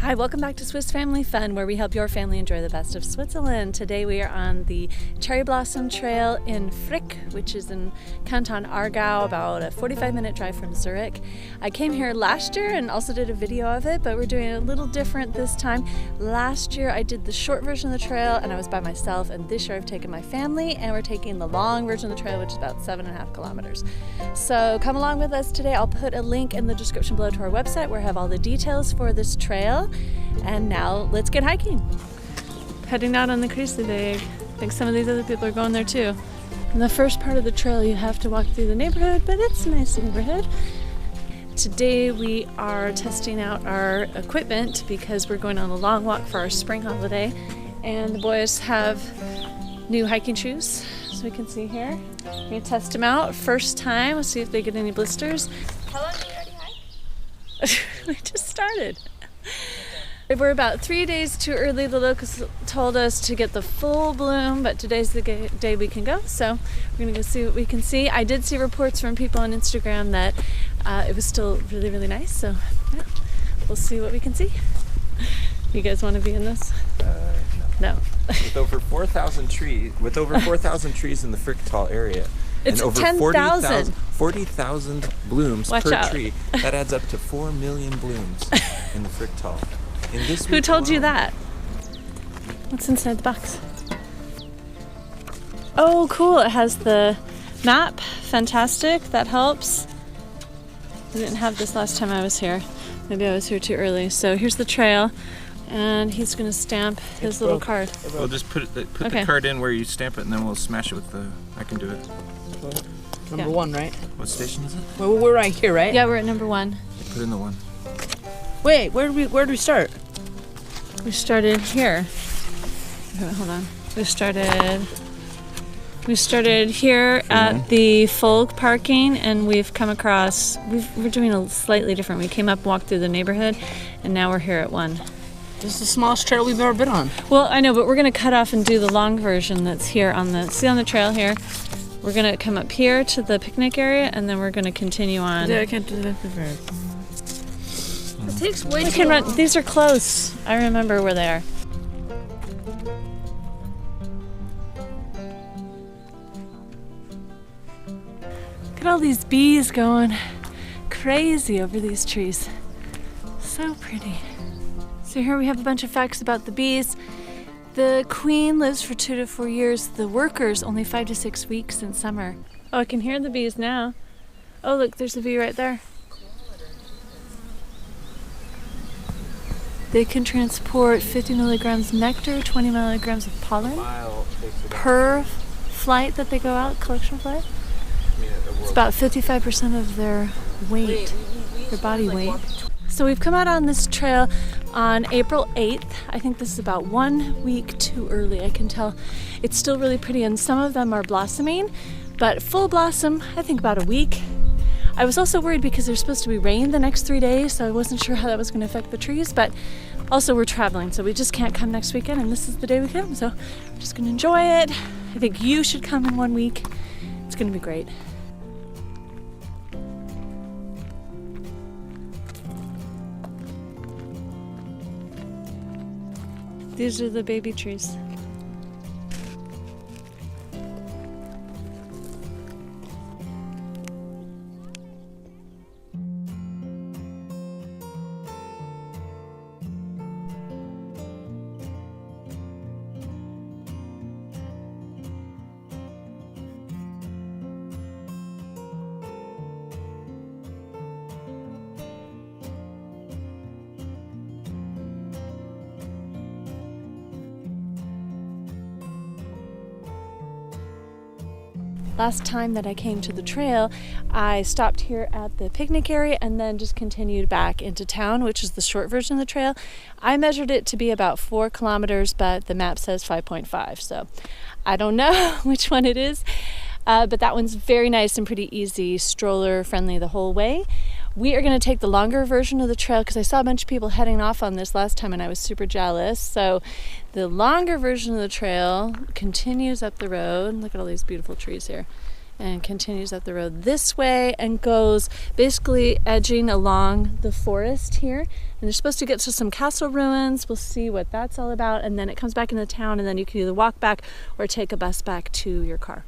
Hi, welcome back to Swiss Family Fun, where we help your family enjoy the best of Switzerland. Today we are on the Cherry Blossom Trail in Frick, which is in Canton Aargau, about a 45-minute drive from Zurich. I came here last year and also did a video of it, but we're doing it a little different this time. Last year I did the short version of the trail and I was by myself, and this year I've taken my family and we're taking the long version of the trail, which is about 7.5 kilometers. So come along with us today. I'll put a link in the description below to our website where I have all the details for this trail. And now let's get hiking. Heading out on the Kreisweg. I think some of these other people are going there too. In the first part of the trail you have to walk through the neighborhood, but it's a nice neighborhood. Today we are testing out our equipment because we're going on a long walk for our spring holiday, and the boys have new hiking shoes, so we can see here. We're going to test them out first time. We'll see if they get any blisters. How long do you already hike? We just started. We're about 3 days too early. The locals told us to get the full bloom, but today's the day we can go, so we're gonna go see what we can see. I did see reports from people on Instagram that it was still really, really nice, so yeah, we'll see what we can see. You guys want to be in this? No. With over 4,000 trees, in the Fricktal area, it's and over 40,000 blooms per tree, that adds up to 4 million blooms in the Fricktal. Who told you that? What's inside the box? Oh, cool. It has the map. Fantastic. That helps. I didn't have this last time I was here. Maybe I was here too early. So here's the trail, and he's going to stamp his little card. We'll just put the card in where you stamp it, and then we'll smash it with the... I can do it. Number 1, right? What station is it? Well, we're right here, right? Yeah, we're at number 1. Put in the 1. Wait, where did we start? We started here. Okay, hold on. We started here at the folk parking, and we've come across. We're doing a slightly different. We came up, walked through the neighborhood, and now we're here at 1. This is the smallest trail we've ever been on. Well, I know, but we're gonna cut off and do the long version that's here on the. See on the trail here. We're gonna come up here to the picnic area, and then we're gonna continue on. Yeah, I can't do that. It takes way too long. These are close. I remember where they are. Look at all these bees going crazy over these trees. So pretty. So here we have a bunch of facts about the bees. The queen lives for 2 to 4 years. The workers only 5 to 6 weeks in summer. Oh, I can hear the bees now. Oh, look, there's a bee right there. They can transport 50 milligrams nectar, 20 milligrams of pollen per flight that they go out, collection flight. It's about 55% of their weight, their body weight. So we've come out on this trail on April 8th. I think this is about 1 week too early. I can tell it's still really pretty, and some of them are blossoming, but full blossom, I think about a week. I was also worried because there's supposed to be rain the next 3 days, so I wasn't sure how that was going to affect the trees, but also we're traveling, so we just can't come next weekend, and this is the day we come, so we're just going to enjoy it. I think you should come in 1 week. It's going to be great. These are the baby trees. Last time that I came to the trail, I stopped here at the picnic area and then just continued back into town, which is the short version of the trail. I measured it to be about 4 kilometers, but the map says 5.5, so I don't know which one it is. But that one's very nice and pretty easy, stroller friendly the whole way. We are going to take the longer version of the trail because I saw a bunch of people heading off on this last time and I was super jealous. So the longer version of the trail continues up the road. Look at all these beautiful trees here. and continues up the road this way and goes basically edging along the forest here. And you're supposed to get to some castle ruins. We'll see what that's all about. And then it comes back into town, and then you can either walk back or take a bus back to your car.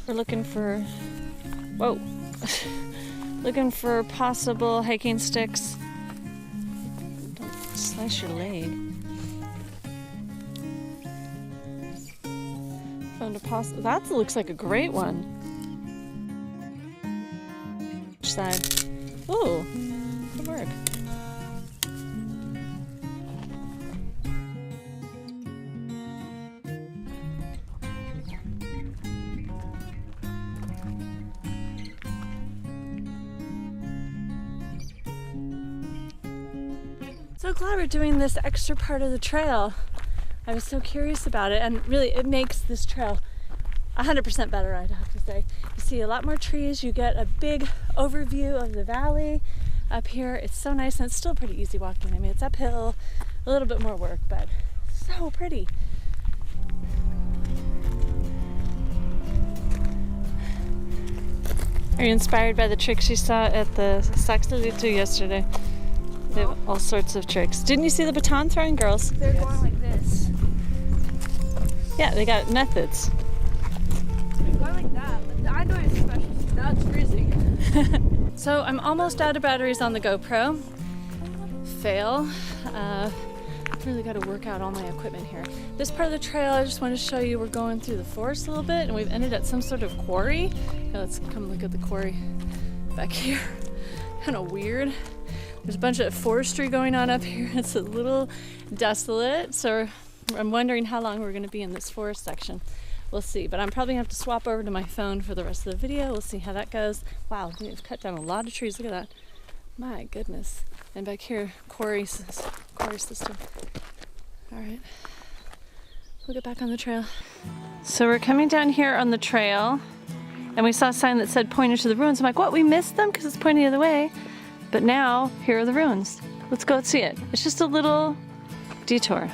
We're looking for, whoa, looking for possible hiking sticks. Don't slice your leg. Found a that looks like a great one. Which side? Ooh, good work. So glad we're doing this extra part of the trail. I was so curious about it, and really it makes this trail 100% better, I'd have to say. You see a lot more trees, you get a big overview of the valley up here. It's so nice, and it's still pretty easy walking. I mean, it's uphill, a little bit more work, but so pretty. Are you inspired by the tricks you saw at the Saxo-Litu yesterday? They have all sorts of tricks. Didn't you see the baton throwing girls? They're going like this. Yeah, they got methods. They're going like that. I know it's special. That's freezing. So I'm almost out of batteries on the GoPro. Fail. Really got to work out all my equipment here. This part of the trail, I just want to show you, we're going through the forest a little bit, and we've ended at some sort of quarry. Yeah, let's come look at the quarry back here. Kind of weird. There's a bunch of forestry going on up here. It's a little desolate, so I'm wondering how long we're going to be in this forest section. We'll see, but I'm probably going to have to swap over to my phone for the rest of the video. We'll see how that goes. Wow, we've cut down a lot of trees. Look at that. My goodness. And back here, quarry system. All right, we'll get back on the trail. So we're coming down here on the trail, and we saw a sign that said pointed to the ruins. I'm like, what, we missed them because it's pointing the other way? But now, here are the ruins. Let's go see it. It's just a little detour.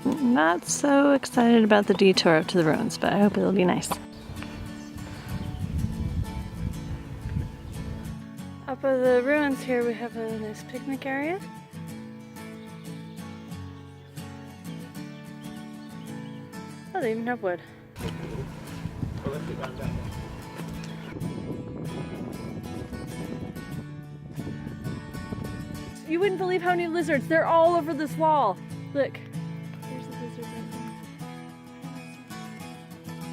Not so excited about the detour up to the ruins, but I hope it'll be nice. Up of the ruins here, we have a nice picnic area. Oh, they even have wood. You wouldn't believe how many lizards. They're all over this wall. Look. There's a lizard right there.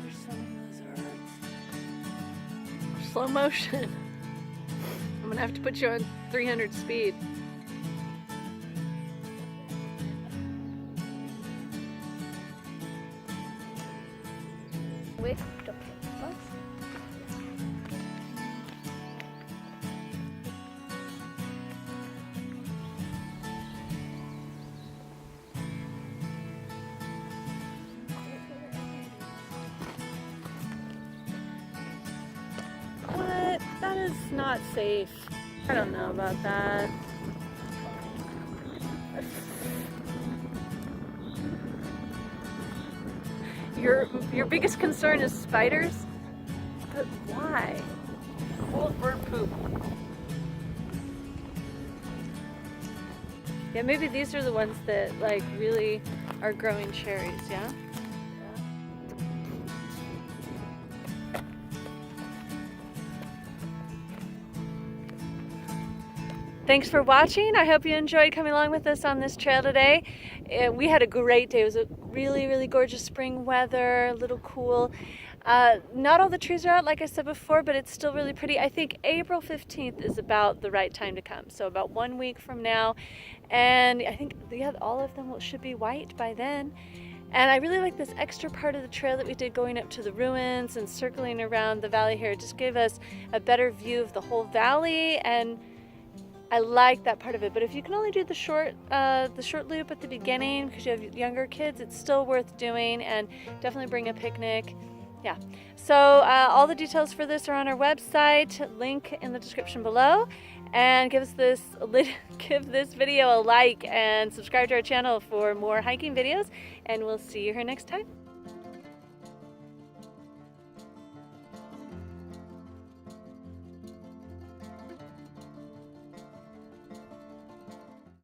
There's so many lizards. Slow motion. I'm gonna have to put you on 300 speed. Wait, don't hit the bus. What? That is not safe. I don't know about that. Your biggest concern is spiders? But why? Old bird poop. Yeah, maybe these are the ones that like really are growing cherries, yeah? Thanks for watching. I hope you enjoyed coming along with us on this trail today. We had a great day. It was a really, really gorgeous spring weather, a little cool. Not all the trees are out, like I said before, but it's still really pretty. I think April 15th is about the right time to come. So about 1 week from now. And I think all of them should be white by then. And I really like this extra part of the trail that we did going up to the ruins and circling around the valley here. It just gave us a better view of the whole valley, and I like that part of it. But if you can only do the short loop at the beginning because you have younger kids, it's still worth doing, and definitely bring a picnic. Yeah. So all the details for this are on our website, link in the description below, and give this video a like and subscribe to our channel for more hiking videos, and we'll see you here next time.